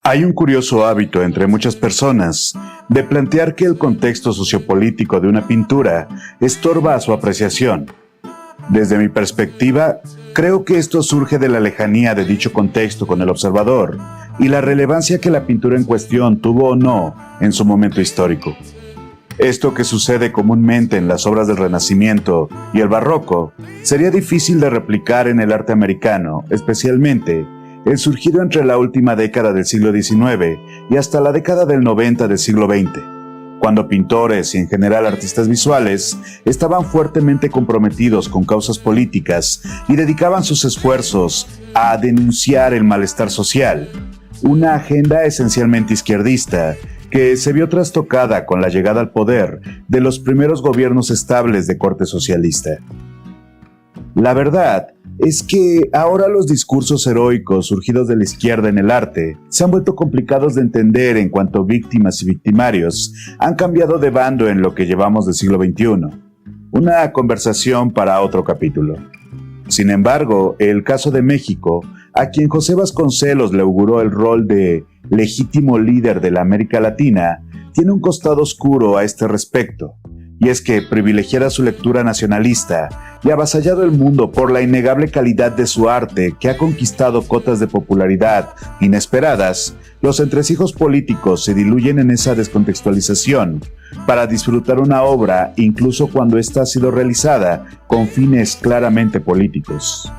Hay un curioso hábito entre muchas personas de plantear que el contexto sociopolítico de una pintura estorba a su apreciación. Desde mi perspectiva, creo que esto surge de la lejanía de dicho contexto con el observador y la relevancia que la pintura en cuestión tuvo o no en su momento histórico. Esto que sucede comúnmente en las obras del Renacimiento y el Barroco sería difícil de replicar en el arte americano, especialmente el surgido entre la última década del siglo XIX y hasta la década del 90 del siglo XX, cuando pintores y en general artistas visuales estaban fuertemente comprometidos con causas políticas y dedicaban sus esfuerzos a denunciar el malestar social, una agenda esencialmente izquierdista que se vio trastocada con la llegada al poder de los primeros gobiernos estables de corte socialista. La verdad es que ahora los discursos heroicos surgidos de la izquierda en el arte se han vuelto complicados de entender en cuanto víctimas y victimarios han cambiado de bando en lo que llevamos del siglo XXI. Una conversación para otro capítulo. Sin embargo, el caso de México, a quien José Vasconcelos le auguró el rol de legítimo líder de la América Latina, tiene un costado oscuro a este respecto. Y es que, privilegiada su lectura nacionalista y avasallado el mundo por la innegable calidad de su arte que ha conquistado cotas de popularidad inesperadas, los entresijos políticos se diluyen en esa descontextualización para disfrutar una obra incluso cuando ésta ha sido realizada con fines claramente políticos.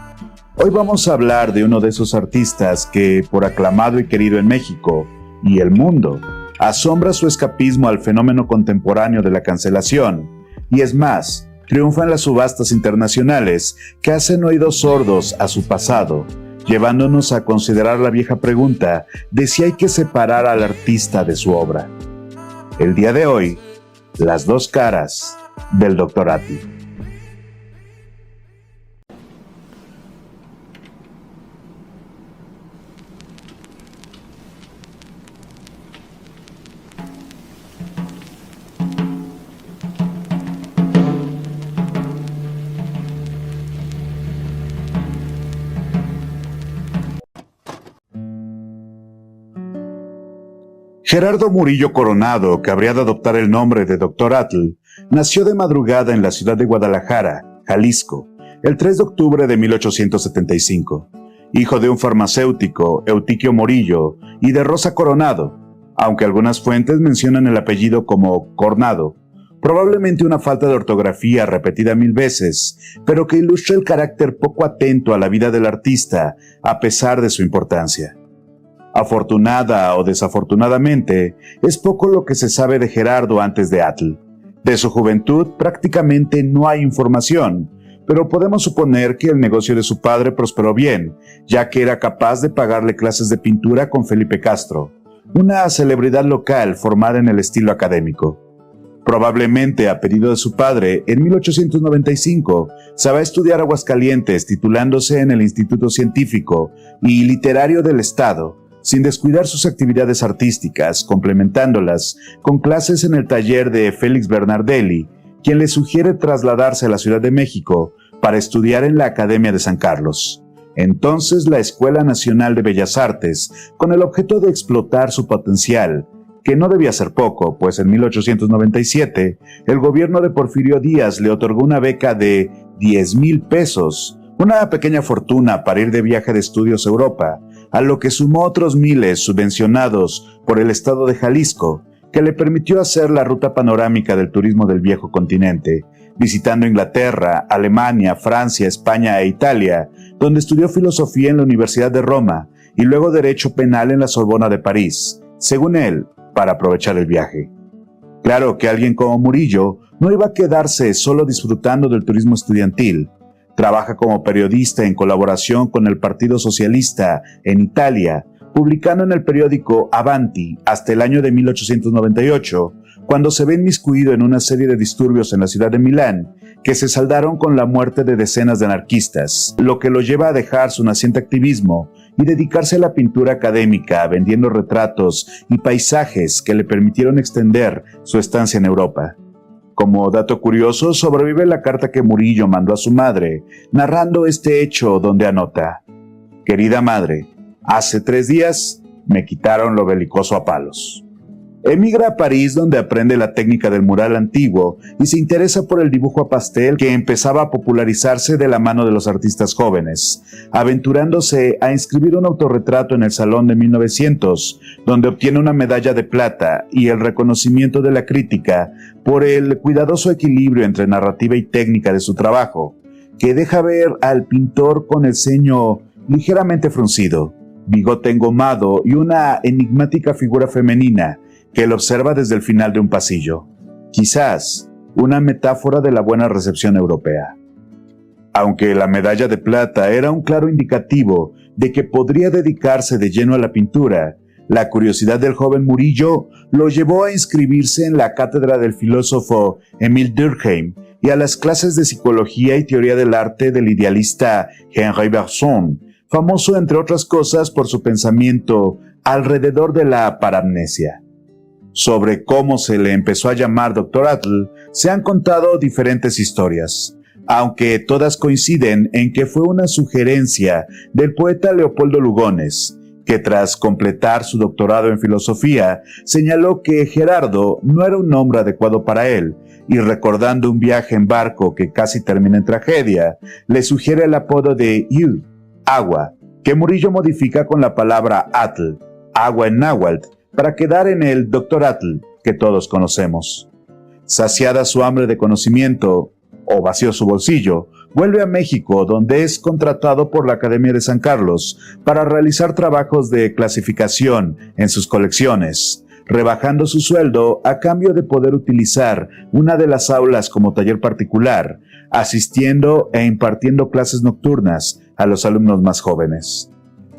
Hoy vamos a hablar de uno de esos artistas que, por aclamado y querido en México y el mundo, asombra su escapismo al fenómeno contemporáneo de la cancelación, y es más, triunfa en las subastas internacionales que hacen oídos sordos a su pasado, llevándonos a considerar la vieja pregunta de si hay que separar al artista de su obra. El día de hoy, las dos caras del Dr. Atl. Gerardo Murillo Coronado, que habría de adoptar el nombre de Dr. Atl, nació de madrugada en la ciudad de Guadalajara, Jalisco, el 3 de octubre de 1875, hijo de un farmacéutico, Eutiquio Morillo, y de Rosa Coronado, aunque algunas fuentes mencionan el apellido como Cornado, probablemente una falta de ortografía repetida 1000 veces, pero que ilustra el carácter poco atento a la vida del artista a pesar de su importancia. Afortunada o desafortunadamente, es poco lo que se sabe de Gerardo antes de Atl. De su juventud prácticamente no hay información, pero podemos suponer que el negocio de su padre prosperó bien, ya que era capaz de pagarle clases de pintura con Felipe Castro, una celebridad local formada en el estilo académico. Probablemente a pedido de su padre, en 1895 se va a estudiar Aguascalientes titulándose en el Instituto Científico y Literario del Estado, sin descuidar sus actividades artísticas, complementándolas con clases en el taller de Félix Bernardelli, quien le sugiere trasladarse a la Ciudad de México para estudiar en la Academia de San Carlos, entonces la Escuela Nacional de Bellas Artes, con el objeto de explotar su potencial, que no debía ser poco, pues en 1897 el gobierno de Porfirio Díaz le otorgó una beca de 10,000 pesos, una pequeña fortuna para ir de viaje de estudios a Europa, a lo que sumó otros miles subvencionados por el estado de Jalisco, que le permitió hacer la ruta panorámica del turismo del viejo continente, visitando Inglaterra, Alemania, Francia, España e Italia, donde estudió filosofía en la Universidad de Roma y luego derecho penal en la Sorbona de París, según él, para aprovechar el viaje. Claro que alguien como Murillo no iba a quedarse solo disfrutando del turismo estudiantil. Trabaja como periodista en colaboración con el Partido Socialista en Italia, publicando en el periódico Avanti hasta el año de 1898, cuando se ve inmiscuido en una serie de disturbios en la ciudad de Milán, que se saldaron con la muerte de decenas de anarquistas, lo que lo lleva a dejar su naciente activismo y dedicarse a la pintura académica, vendiendo retratos y paisajes que le permitieron extender su estancia en Europa. Como dato curioso, sobrevive la carta que Murillo mandó a su madre, narrando este hecho donde anota: «Querida madre, hace 3 días Me quitaron lo belicoso a palos. Emigra a París, donde aprende la técnica del mural antiguo y se interesa por el dibujo a pastel, que empezaba a popularizarse de la mano de los artistas jóvenes, aventurándose a inscribir un autorretrato en el Salón de 1900, donde obtiene una medalla de plata y el reconocimiento de la crítica por el cuidadoso equilibrio entre narrativa y técnica de su trabajo, que deja ver al pintor con el ceño ligeramente fruncido, bigote engomado y una enigmática figura femenina que él observa desde el final de un pasillo, quizás una metáfora de la buena recepción europea. Aunque la medalla de plata era un claro indicativo de que podría dedicarse de lleno a la pintura, la curiosidad del joven Murillo lo llevó a inscribirse en la cátedra del filósofo Émile Durkheim y a las clases de psicología y teoría del arte del idealista Henri Bergson, famoso entre otras cosas por su pensamiento alrededor de la paramnesia. Sobre cómo se le empezó a llamar Dr. Atle, se han contado diferentes historias, aunque todas coinciden en que fue una sugerencia del poeta Leopoldo Lugones, que tras completar su doctorado en filosofía, señaló que Gerardo no era un nombre adecuado para él, y recordando un viaje en barco que casi termina en tragedia, le sugiere el apodo de Yu, agua, que Murillo modifica con la palabra Atl, agua en náhuatl, para quedar en el Dr. Atle que todos conocemos. Saciada su hambre de conocimiento, o vació su bolsillo, vuelve a México, donde es contratado por la Academia de San Carlos para realizar trabajos de clasificación en sus colecciones, rebajando su sueldo a cambio de poder utilizar una de las aulas como taller particular, asistiendo e impartiendo clases nocturnas a los alumnos más jóvenes.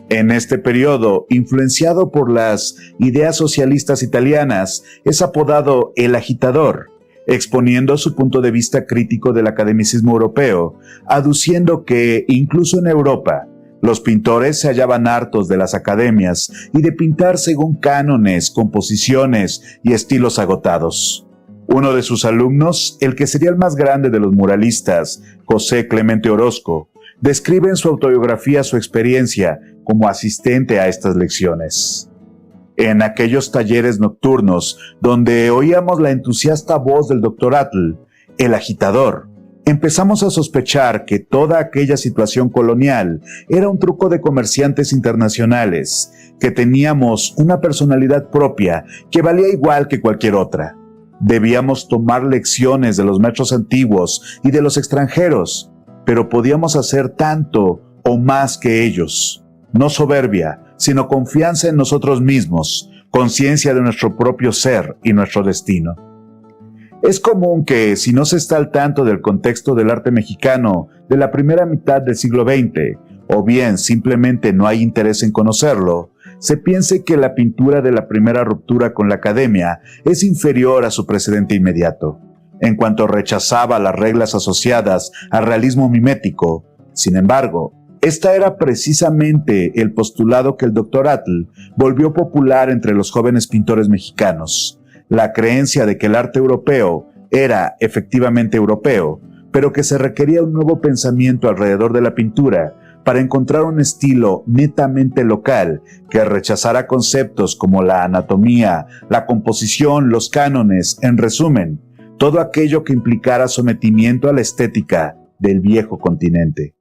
En este periodo, influenciado por las ideas socialistas italianas, es apodado el agitador, exponiendo su punto de vista crítico del academicismo europeo, aduciendo que, incluso en Europa, los pintores se hallaban hartos de las academias y de pintar según cánones, composiciones y estilos agotados. Uno de sus alumnos, el que sería el más grande de los muralistas, José Clemente Orozco, describe en su autobiografía su experiencia como asistente a estas lecciones. En aquellos talleres nocturnos donde oíamos la entusiasta voz del Dr. Atle, el agitador, empezamos a sospechar que toda aquella situación colonial era un truco de comerciantes internacionales, que teníamos una personalidad propia que valía igual que cualquier otra. Debíamos tomar lecciones de los maestros antiguos y de los extranjeros, pero podíamos hacer tanto o más que ellos. No soberbia, sino confianza en nosotros mismos, conciencia de nuestro propio ser y nuestro destino. Es común que, si no se está al tanto del contexto del arte mexicano de la primera mitad del siglo XX, o bien simplemente no hay interés en conocerlo, se piense que la pintura de la primera ruptura con la academia es inferior a su precedente inmediato, en cuanto rechazaba las reglas asociadas al realismo mimético. Sin embargo, esta era precisamente el postulado que el Dr. Atle volvió popular entre los jóvenes pintores mexicanos, la creencia de que el arte europeo era efectivamente europeo, pero que se requería un nuevo pensamiento alrededor de la pintura para encontrar un estilo netamente local que rechazara conceptos como la anatomía, la composición, los cánones, en resumen, todo aquello que implicara sometimiento a la estética del viejo continente.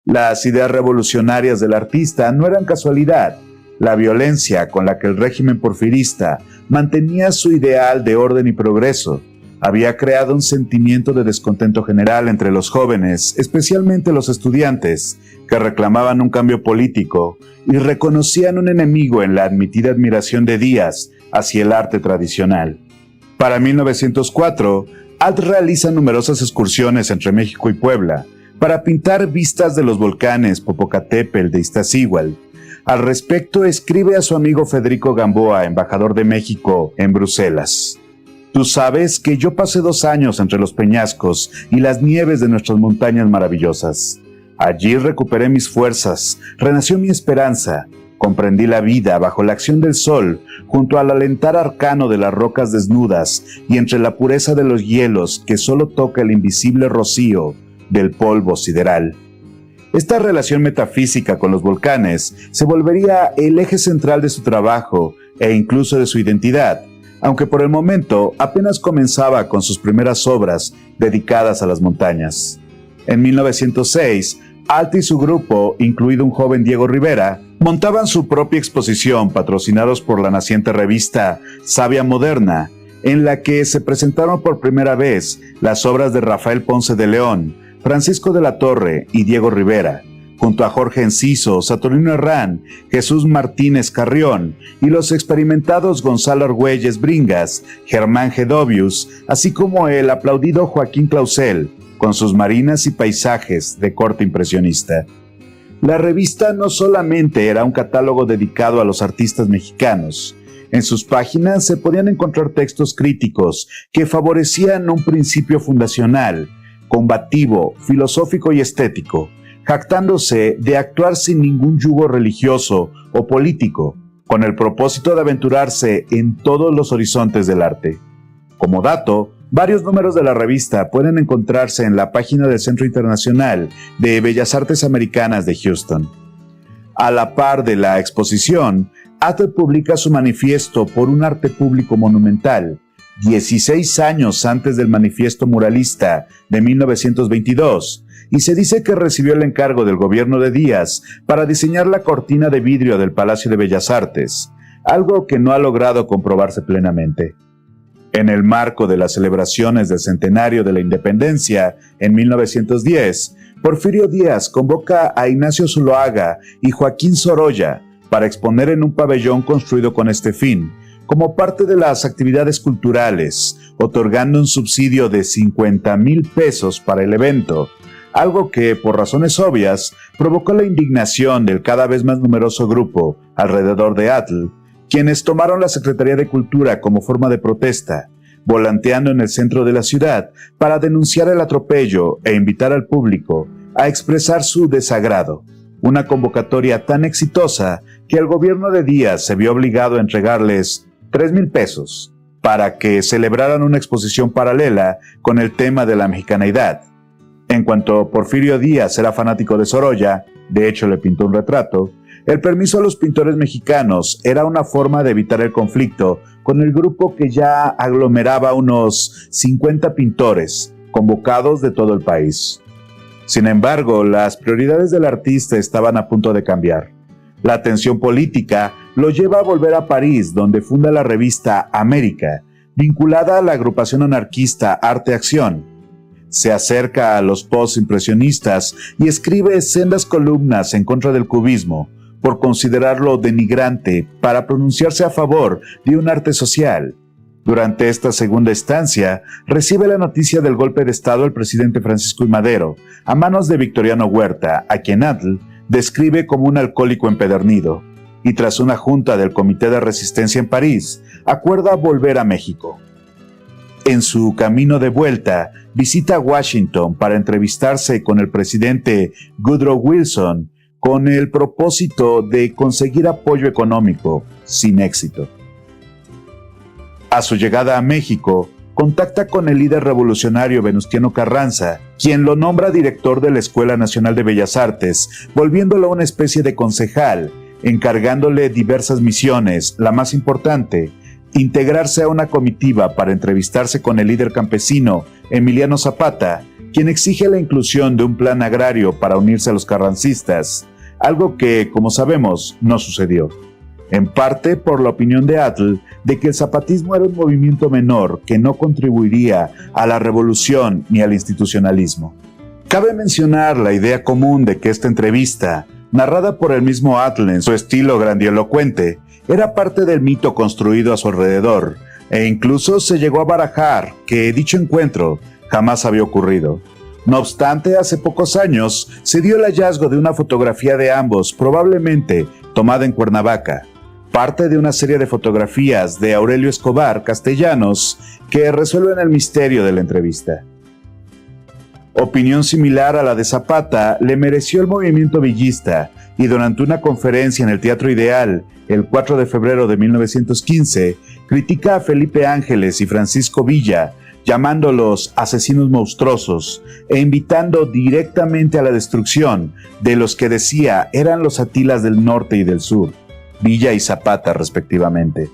Las ideas revolucionarias del artista no eran casualidad. La violencia con la que el régimen porfirista mantenía su ideal de orden y progreso había creado un sentimiento de descontento general entre los jóvenes, especialmente los estudiantes, que reclamaban un cambio político y reconocían un enemigo en la admitida admiración de Díaz hacia el arte tradicional. Para 1904, Atle realiza numerosas excursiones entre México y Puebla para pintar vistas de los volcanes Popocatépetl de Iztaccíhuatl. Al respecto, escribe a su amigo Federico Gamboa, embajador de México en Bruselas: «Tú sabes que yo pasé 2 años entre los peñascos y las nieves de nuestras montañas maravillosas. Allí recuperé mis fuerzas, renació mi esperanza, comprendí la vida bajo la acción del sol, junto al alentar arcano de las rocas desnudas y entre la pureza de los hielos que solo toca el invisible rocío del polvo sideral. Esta relación metafísica con los volcanes se volvería el eje central de su trabajo e incluso de su identidad, aunque por el momento apenas comenzaba con sus primeras obras dedicadas a las montañas. En 1906, Alt y su grupo, incluido un joven Diego Rivera, montaban su propia exposición patrocinados por la naciente revista Savia Moderna, en la que se presentaron por primera vez las obras de Rafael Ponce de León, Francisco de la Torre y Diego Rivera, junto a Jorge Enciso, Saturnino Herrán, Jesús Martínez Carrión y los experimentados Gonzalo Argüelles Bringas, Germán Gedovius, así como el aplaudido Joaquín Clausel, con sus marinas y paisajes de corte impresionista. La revista no solamente era un catálogo dedicado a los artistas mexicanos. En sus páginas se podían encontrar textos críticos que favorecían un principio fundacional, combativo, filosófico y estético, jactándose de actuar sin ningún yugo religioso o político, con el propósito de aventurarse en todos los horizontes del arte. Como dato, varios números de la revista pueden encontrarse en la página del Centro Internacional de Bellas Artes Americanas de Houston. A la par de la exposición, Atl publica su manifiesto por un arte público monumental, 16 años antes del manifiesto muralista de 1922, y se dice que recibió el encargo del gobierno de Díaz para diseñar la cortina de vidrio del Palacio de Bellas Artes, algo que no ha logrado comprobarse plenamente. En el marco de las celebraciones del centenario de la independencia en 1910, Porfirio Díaz convoca a Ignacio Zuloaga y Joaquín Sorolla para exponer en un pabellón construido con este fin, como parte de las actividades culturales, otorgando un subsidio de 50,000 pesos para el evento, algo que, por razones obvias, provocó la indignación del cada vez más numeroso grupo alrededor de Atl, quienes tomaron la Secretaría de Cultura como forma de protesta, volanteando en el centro de la ciudad para denunciar el atropello e invitar al público a expresar su desagrado. Una convocatoria tan exitosa que el gobierno de Díaz se vio obligado a entregarles 3,000 pesos para que celebraran una exposición paralela con el tema de la mexicanidad. En cuanto Porfirio Díaz era fanático de Sorolla, de hecho le pintó un retrato, el permiso a los pintores mexicanos era una forma de evitar el conflicto con el grupo que ya aglomeraba unos 50 pintores, convocados de todo el país. Sin embargo, las prioridades del artista estaban a punto de cambiar. La tensión política lo lleva a volver a París, donde funda la revista América, vinculada a la agrupación anarquista Arte Acción. Se acerca a los postimpresionistas y escribe sendas columnas en contra del cubismo, por considerarlo denigrante para pronunciarse a favor de un arte social. Durante esta segunda estancia, recibe la noticia del golpe de Estado del presidente Francisco I. Madero, a manos de Victoriano Huerta, a quien Atl describe como un alcohólico empedernido, y tras una junta del Comité de Resistencia en París, acuerda volver a México. En su camino de vuelta, visita Washington para entrevistarse con el presidente Woodrow Wilson, con el propósito de conseguir apoyo económico, sin éxito. A su llegada a México, contacta con el líder revolucionario Venustiano Carranza, quien lo nombra director de la Escuela Nacional de Bellas Artes, volviéndolo una especie de concejal, encargándole diversas misiones, la más importante, integrarse a una comitiva para entrevistarse con el líder campesino Emiliano Zapata, quien exige la inclusión de un plan agrario para unirse a los carrancistas, algo que, como sabemos, no sucedió. En parte por la opinión de Atl de que el zapatismo era un movimiento menor que no contribuiría a la revolución ni al institucionalismo. Cabe mencionar la idea común de que esta entrevista, narrada por el mismo Atl en su estilo grandilocuente, era parte del mito construido a su alrededor, e incluso se llegó a barajar que dicho encuentro jamás había ocurrido. No obstante, hace pocos años se dio el hallazgo de una fotografía de ambos, probablemente tomada en Cuernavaca, parte de una serie de fotografías de Aurelio Escobar Castellanos que resuelven el misterio de la entrevista. Opinión similar a la de Zapata le mereció el movimiento villista, y durante una conferencia en el Teatro Ideal, el 4 de febrero de 1915, critica a Felipe Ángeles y Francisco Villa, llamándolos asesinos monstruosos e invitando directamente a la destrucción de los que decía eran los Atilas del norte y del sur, Villa y Zapata respectivamente.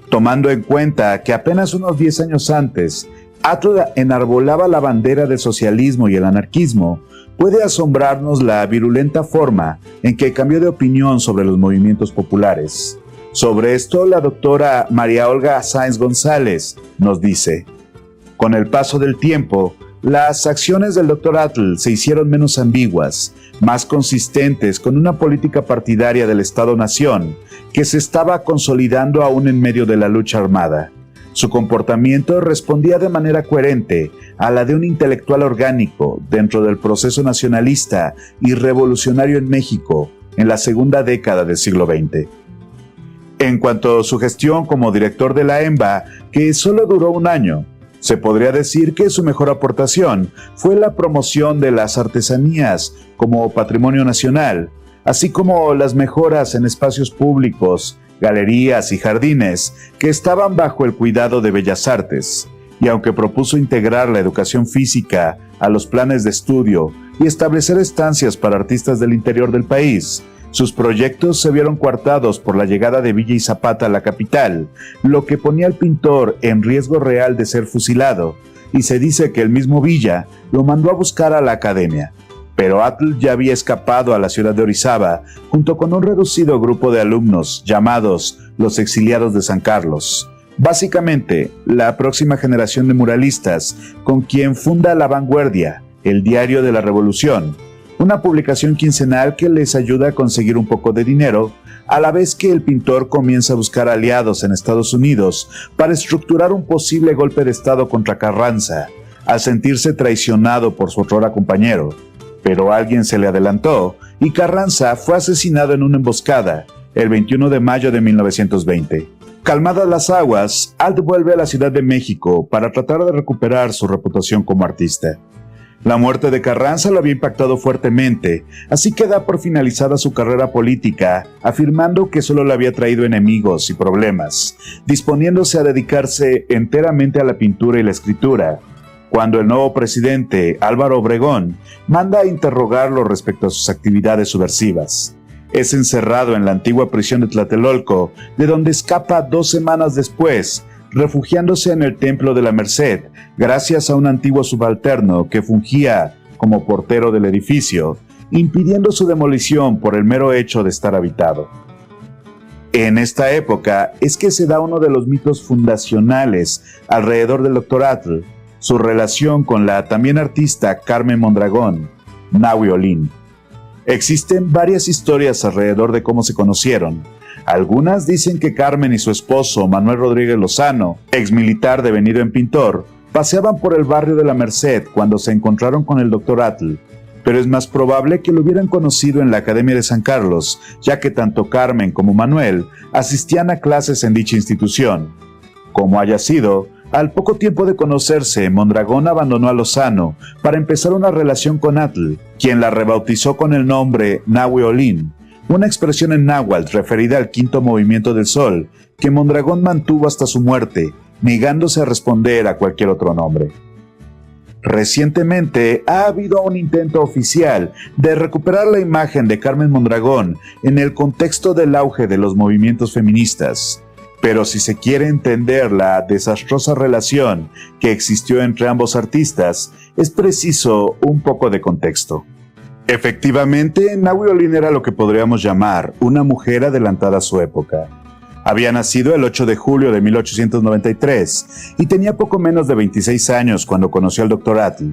Tomando en cuenta que apenas unos 10 años antes, Atl enarbolaba la bandera del socialismo y el anarquismo, puede asombrarnos la virulenta forma en que cambió de opinión sobre los movimientos populares. Sobre esto, la doctora María Olga Sáenz González nos dice: con el paso del tiempo, las acciones del Dr. Atl se hicieron menos ambiguas, más consistentes con una política partidaria del Estado-Nación que se estaba consolidando aún en medio de la lucha armada. Su comportamiento respondía de manera coherente a la de un intelectual orgánico dentro del proceso nacionalista y revolucionario en México en la segunda década del siglo XX. En cuanto a su gestión como director de la EMBA, que solo duró un año, se podría decir que su mejor aportación fue la promoción de las artesanías como patrimonio nacional, así como las mejoras en espacios públicos, galerías y jardines que estaban bajo el cuidado de Bellas Artes, y aunque propuso integrar la educación física a los planes de estudio y establecer estancias para artistas del interior del país, sus proyectos se vieron coartados por la llegada de Villa y Zapata a la capital, lo que ponía al pintor en riesgo real de ser fusilado, y se dice que el mismo Villa lo mandó a buscar a la academia. Pero Atl ya había escapado a la ciudad de Orizaba junto con un reducido grupo de alumnos llamados los exiliados de San Carlos. Básicamente, la próxima generación de muralistas con quien funda La Vanguardia, el diario de la Revolución, una publicación quincenal que les ayuda a conseguir un poco de dinero, a la vez que el pintor comienza a buscar aliados en Estados Unidos para estructurar un posible golpe de Estado contra Carranza, al sentirse traicionado por su otrora compañero. Pero alguien se le adelantó y Carranza fue asesinado en una emboscada el 21 de mayo de 1920. Calmadas las aguas, Atl vuelve a la Ciudad de México para tratar de recuperar su reputación como artista. La muerte de Carranza lo había impactado fuertemente, así que da por finalizada su carrera política, afirmando que solo le había traído enemigos y problemas, disponiéndose a dedicarse enteramente a la pintura y la escritura, cuando el nuevo presidente, Álvaro Obregón, manda a interrogarlo respecto a sus actividades subversivas. Es encerrado en la antigua prisión de Tlatelolco, de donde escapa 2 semanas después, refugiándose en el Templo de la Merced, gracias a un antiguo subalterno que fungía como portero del edificio, impidiendo su demolición por el mero hecho de estar habitado. En esta época es que se da uno de los mitos fundacionales alrededor del Dr. Atl, su relación con la también artista Carmen Mondragón, Nahui Olin. Existen varias historias alrededor de cómo se conocieron. Algunas dicen que Carmen y su esposo, Manuel Rodríguez Lozano, exmilitar devenido en pintor, paseaban por el barrio de la Merced cuando se encontraron con el Dr. Atl, pero es más probable que lo hubieran conocido en la Academia de San Carlos, ya que tanto Carmen como Manuel asistían a clases en dicha institución. Como haya sido, al poco tiempo de conocerse, Mondragón abandonó a Lozano para empezar una relación con Atl, quien la rebautizó con el nombre Nahui Olin, una expresión en náhuatl referida al quinto movimiento del sol, que Mondragón mantuvo hasta su muerte, negándose a responder a cualquier otro nombre. Recientemente ha habido un intento oficial de recuperar la imagen de Carmen Mondragón en el contexto del auge de los movimientos feministas. Pero si se quiere entender la desastrosa relación que existió entre ambos artistas, es preciso un poco de contexto. Efectivamente, Nahui Olin era lo que podríamos llamar una mujer adelantada a su época. Había nacido el 8 de julio de 1893 y tenía poco menos de 26 años cuando conoció al Dr. Atl,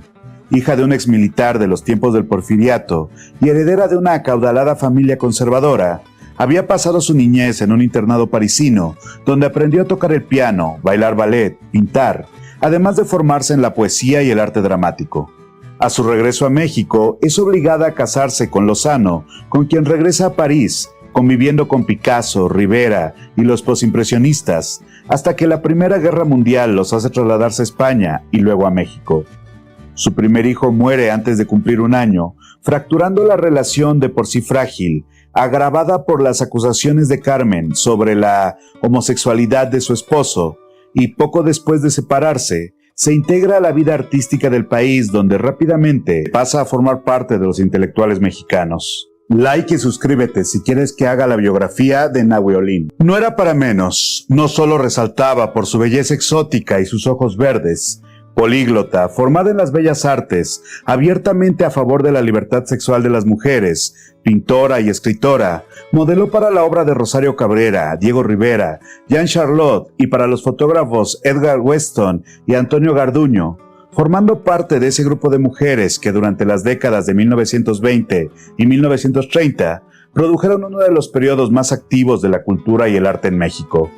hija de un exmilitar de los tiempos del Porfiriato y heredera de una acaudalada familia conservadora. Había pasado su niñez en un internado parisino, donde aprendió a tocar el piano, bailar ballet, pintar, además de formarse en la poesía y el arte dramático. A su regreso a México, es obligada a casarse con Lozano, con quien regresa a París, conviviendo con Picasso, Rivera y los posimpresionistas, hasta que la Primera Guerra Mundial los hace trasladarse a España y luego a México. Su primer hijo muere antes de cumplir un año, fracturando la relación de por sí frágil, agravada por las acusaciones de Carmen sobre la homosexualidad de su esposo, y poco después de separarse, se integra a la vida artística del país, donde rápidamente pasa a formar parte de los intelectuales mexicanos. Like y suscríbete si quieres que haga la biografía de Nahui Olin. No era para menos, no solo resaltaba por su belleza exótica y sus ojos verdes. Políglota, formada en las bellas artes, abiertamente a favor de la libertad sexual de las mujeres, pintora y escritora, modeló para la obra de Rosario Cabrera, Diego Rivera, Jean Charlotte y para los fotógrafos Edgar Weston y Antonio Garduño, formando parte de ese grupo de mujeres que durante las décadas de 1920 y 1930 produjeron uno de los periodos más activos de la cultura y el arte en México.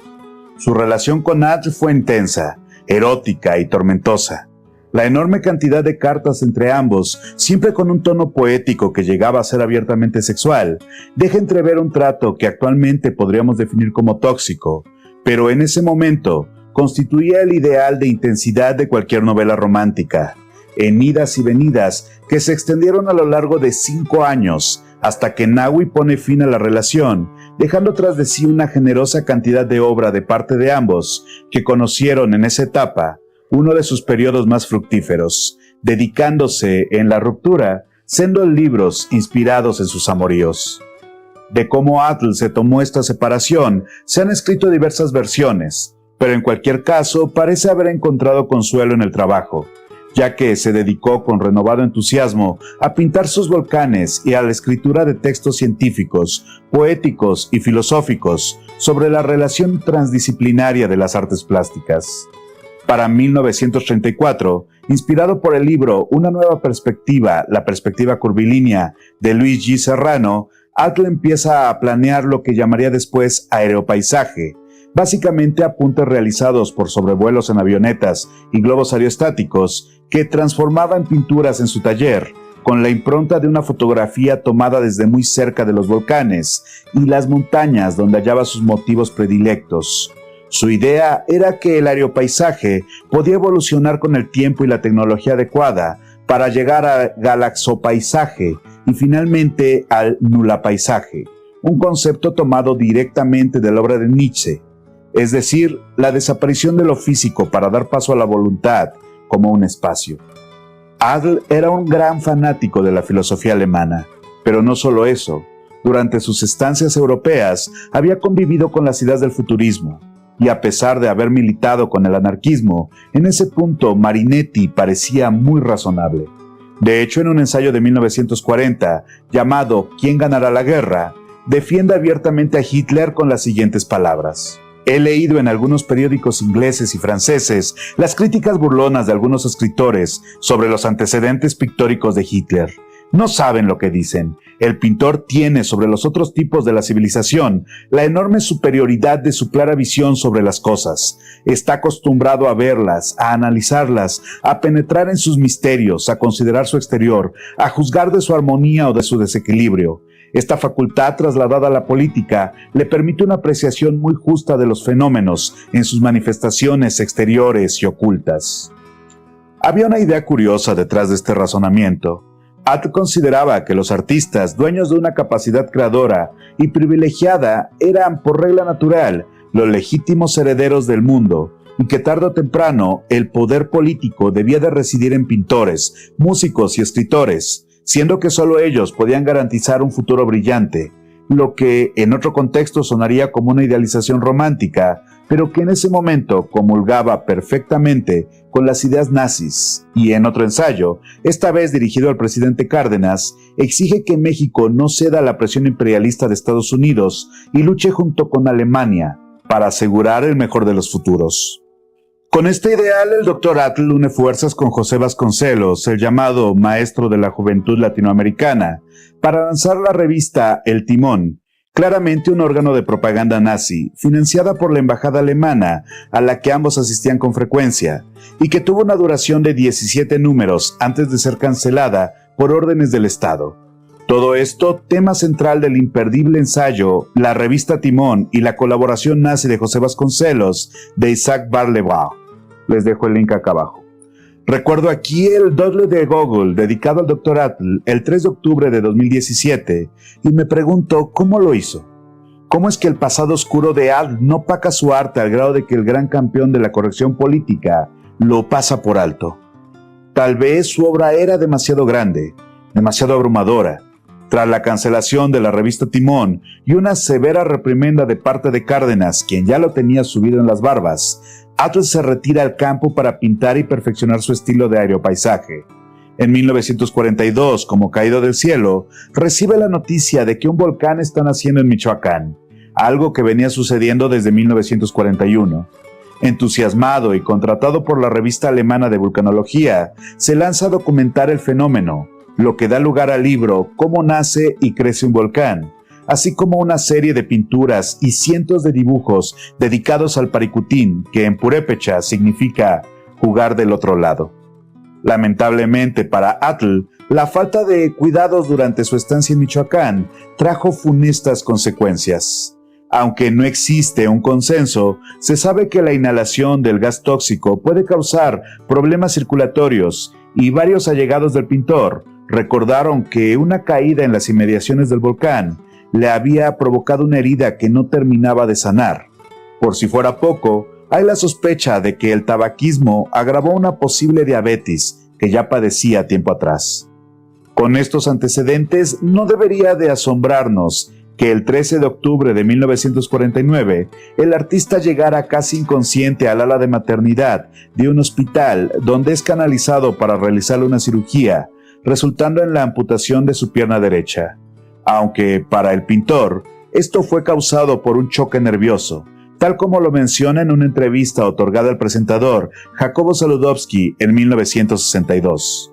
Su relación con Atl fue intensa, erótica y tormentosa. La enorme cantidad de cartas entre ambos, siempre con un tono poético que llegaba a ser abiertamente sexual, deja entrever un trato que actualmente podríamos definir como tóxico, pero en ese momento constituía el ideal de intensidad de cualquier novela romántica, en idas y venidas que se extendieron a lo largo de 5 años, hasta que Nahui pone fin a la relación, dejando tras de sí una generosa cantidad de obra de parte de ambos, que conocieron en esa etapa uno de sus periodos más fructíferos, dedicándose en la ruptura, siendo libros inspirados en sus amoríos. De cómo Atl se tomó esta separación, se han escrito diversas versiones, pero en cualquier caso parece haber encontrado consuelo en el trabajo, ya que se dedicó con renovado entusiasmo a pintar sus volcanes y a la escritura de textos científicos, poéticos y filosóficos sobre la relación transdisciplinaria de las artes plásticas. Para 1934, inspirado por el libro Una nueva perspectiva, la perspectiva curvilínea de Luis G. Serrano, Atl empieza a planear lo que llamaría después aeropaisaje, básicamente apuntes realizados por sobrevuelos en avionetas y globos aerostáticos que transformaba en pinturas en su taller, con la impronta de una fotografía tomada desde muy cerca de los volcanes y las montañas donde hallaba sus motivos predilectos. Su idea era que el aeropaisaje podía evolucionar con el tiempo y la tecnología adecuada para llegar al galaxopaisaje y finalmente al nulapaisaje, un concepto tomado directamente de la obra de Nietzsche, es decir, la desaparición de lo físico para dar paso a la voluntad como un espacio. Atl era un gran fanático de la filosofía alemana, pero no solo eso. Durante sus estancias europeas había convivido con las ideas del futurismo, y a pesar de haber militado con el anarquismo, en ese punto Marinetti parecía muy razonable. De hecho, en un ensayo de 1940, llamado ¿Quién ganará la guerra?, defiende abiertamente a Hitler con las siguientes palabras: he leído en algunos periódicos ingleses y franceses las críticas burlonas de algunos escritores sobre los antecedentes pictóricos de Hitler. No saben lo que dicen. El pintor tiene sobre los otros tipos de la civilización la enorme superioridad de su clara visión sobre las cosas. Está acostumbrado a verlas, a analizarlas, a penetrar en sus misterios, a considerar su exterior, a juzgar de su armonía o de su desequilibrio. Esta facultad trasladada a la política le permite una apreciación muy justa de los fenómenos en sus manifestaciones exteriores y ocultas. Había una idea curiosa detrás de este razonamiento. Atl consideraba que los artistas, dueños de una capacidad creadora y privilegiada, eran, por regla natural, los legítimos herederos del mundo, y que tarde o temprano el poder político debía de residir en pintores, músicos y escritores, siendo que solo ellos podían garantizar un futuro brillante, lo que en otro contexto sonaría como una idealización romántica, pero que en ese momento comulgaba perfectamente con las ideas nazis. Y en otro ensayo, esta vez dirigido al presidente Cárdenas, exige que México no ceda a la presión imperialista de Estados Unidos y luche junto con Alemania para asegurar el mejor de los futuros. Con este ideal, el Dr. Atl une fuerzas con José Vasconcelos, el llamado maestro de la juventud latinoamericana, para lanzar la revista El Timón, claramente un órgano de propaganda nazi, financiada por la embajada alemana, a la que ambos asistían con frecuencia, y que tuvo una duración de 17 números antes de ser cancelada por órdenes del Estado. Todo esto, tema central del imperdible ensayo, la revista Timón y la colaboración nazi de José Vasconcelos, de Isaac Barlebau. Les dejo el link acá abajo. Recuerdo aquí el doodle de Gogol dedicado al Dr. Atl el 3 de octubre de 2017 y me pregunto cómo lo hizo. ¿Cómo es que el pasado oscuro de Atl no opaca su arte al grado de que el gran campeón de la corrección política lo pasa por alto. Tal vez su obra era demasiado grande, demasiado abrumadora. Tras la cancelación de la revista Timón y una severa reprimenda de parte de Cárdenas, quien ya lo tenía subido en las barbas, Atl se retira al campo para pintar y perfeccionar su estilo de aeropaisaje. En 1942, como caído del cielo, recibe la noticia de que un volcán está naciendo en Michoacán, algo que venía sucediendo desde 1941. Entusiasmado y contratado por la revista alemana de vulcanología, se lanza a documentar el fenómeno, lo que da lugar al libro Cómo nace y crece un volcán, así como una serie de pinturas y cientos de dibujos dedicados al Paricutín, que en purépecha significa jugar del otro lado. Lamentablemente para Atl, la falta de cuidados durante su estancia en Michoacán trajo funestas consecuencias. Aunque no existe un consenso, se sabe que la inhalación del gas tóxico puede causar problemas circulatorios y varios allegados del pintor recordaron que una caída en las inmediaciones del volcán le había provocado una herida que no terminaba de sanar. Por si fuera poco, hay la sospecha de que el tabaquismo agravó una posible diabetes que ya padecía tiempo atrás. Con estos antecedentes, no debería de asombrarnos que el 13 de octubre de 1949 el artista llegara casi inconsciente al ala de maternidad de un hospital donde es canalizado para realizarle una cirugía, resultando en la amputación de su pierna derecha. Aunque para el pintor, esto fue causado por un choque nervioso, tal como lo menciona en una entrevista otorgada al presentador Jacobo Saludowski en 1962.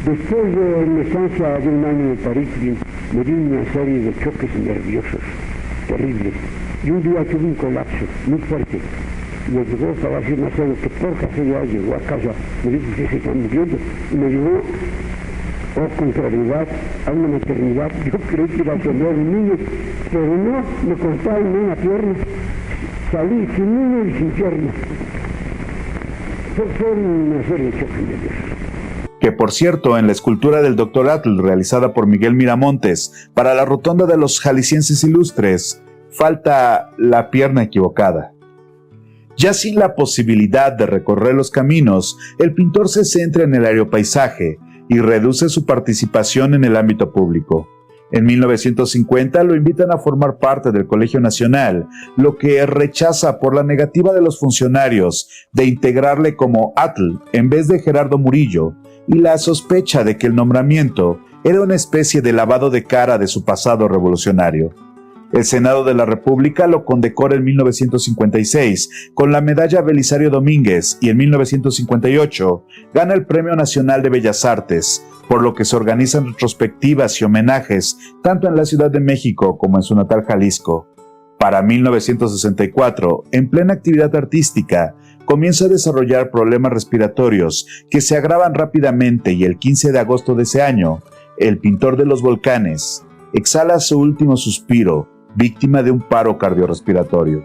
Después de mi estancia de un año en París, me di una serie de choques nerviosos terribles. Y un día tuve un colapso muy fuerte. Me llegó a hacer una serie que por casualidad llegó a casa, me dijo que se está muriendo. Y me llevó, con claridad, a una maternidad. Yo creí que iba a tener un niño, pero no, me cortaron una pierna. Salí sin niño y sin pierna. Fue una serie de choques nerviosos. Que por cierto, en la escultura del Dr. Atl realizada por Miguel Miramontes para la Rotonda de los Jaliscienses Ilustres, falta la pierna equivocada. Ya sin la posibilidad de recorrer los caminos, el pintor se centra en el aeropaisaje y reduce su participación en el ámbito público. En 1950 lo invitan a formar parte del Colegio Nacional, lo que rechaza por la negativa de los funcionarios de integrarle como Atl en vez de Gerardo Murillo, y la sospecha de que el nombramiento era una especie de lavado de cara de su pasado revolucionario. El Senado de la República lo condecora en 1956 con la medalla Belisario Domínguez y en 1958 gana el Premio Nacional de Bellas Artes, por lo que se organizan retrospectivas y homenajes tanto en la Ciudad de México como en su natal Jalisco. Para 1964, en plena actividad artística, comienza a desarrollar problemas respiratorios que se agravan rápidamente y el 15 de agosto de ese año, el pintor de los volcanes exhala su último suspiro, víctima de un paro cardiorrespiratorio.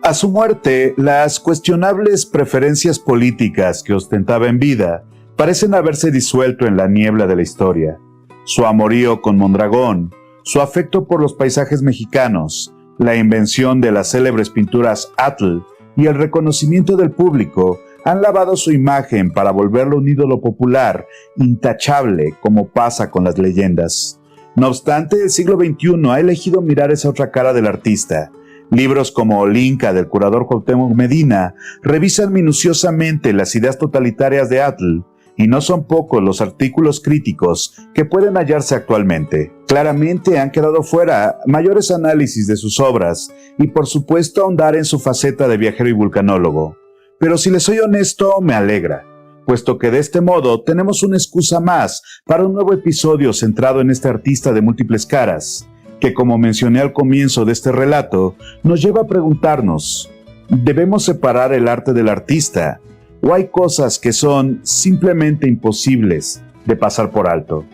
A su muerte, las cuestionables preferencias políticas que ostentaba en vida parecen haberse disuelto en la niebla de la historia. Su amorío con Mondragón, su afecto por los paisajes mexicanos, la invención de las célebres pinturas Atl y el reconocimiento del público han lavado su imagen para volverlo un ídolo popular, intachable, como pasa con las leyendas. No obstante, el siglo XXI ha elegido mirar esa otra cara del artista. Libros como El Inca del curador Cuauhtémoc Medina revisan minuciosamente las ideas totalitarias de Atl, y no son pocos los artículos críticos que pueden hallarse actualmente. Claramente han quedado fuera mayores análisis de sus obras y por supuesto ahondar en su faceta de viajero y vulcanólogo. Pero si les soy honesto, me alegra, puesto que de este modo tenemos una excusa más para un nuevo episodio centrado en este artista de múltiples caras, que como mencioné al comienzo de este relato, nos lleva a preguntarnos, ¿debemos separar el arte del artista? ¿O hay cosas que son simplemente imposibles de pasar por alto?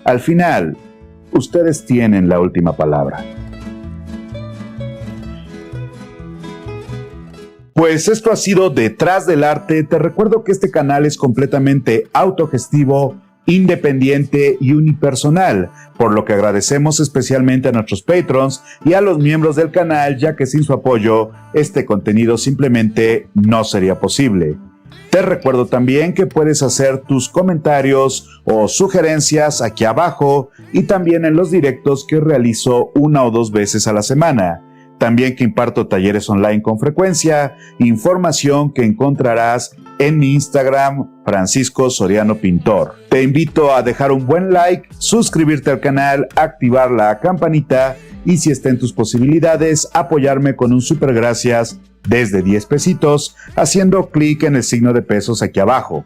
Al final, ustedes tienen la última palabra. Pues esto ha sido Detrás del Arte. Te recuerdo que este canal es completamente autogestivo, independiente y unipersonal, por lo que agradecemos especialmente a nuestros patrons y a los miembros del canal, ya que sin su apoyo este contenido simplemente no sería posible. Te recuerdo también que puedes hacer tus comentarios o sugerencias aquí abajo y también en los directos que realizo 1 o 2 veces a la semana. También que imparto talleres online con frecuencia, información que encontrarás en mi Instagram, Francisco Soriano Pintor. Te invito a dejar un buen like, suscribirte al canal, activar la campanita y si está en tus posibilidades, apoyarme con un super gracias desde 10 pesitos, haciendo clic en el signo de pesos aquí abajo.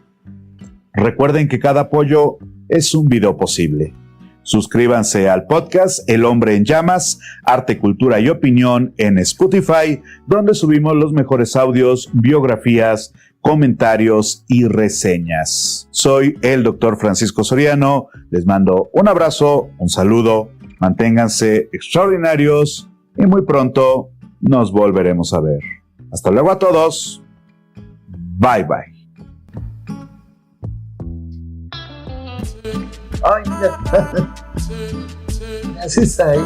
Recuerden que cada apoyo es un video posible. Suscríbanse al podcast El Hombre en Llamas, Arte, Cultura y Opinión en Spotify, donde subimos los mejores audios, biografías, comentarios y reseñas. Soy el Dr. Francisco Soriano, les mando un abrazo, un saludo, manténganse extraordinarios y muy pronto nos volveremos a ver. Hasta luego a todos. Bye bye. Ay, mira. Así está ahí.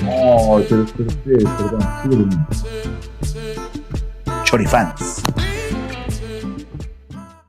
Oh, perdón. Chorifans.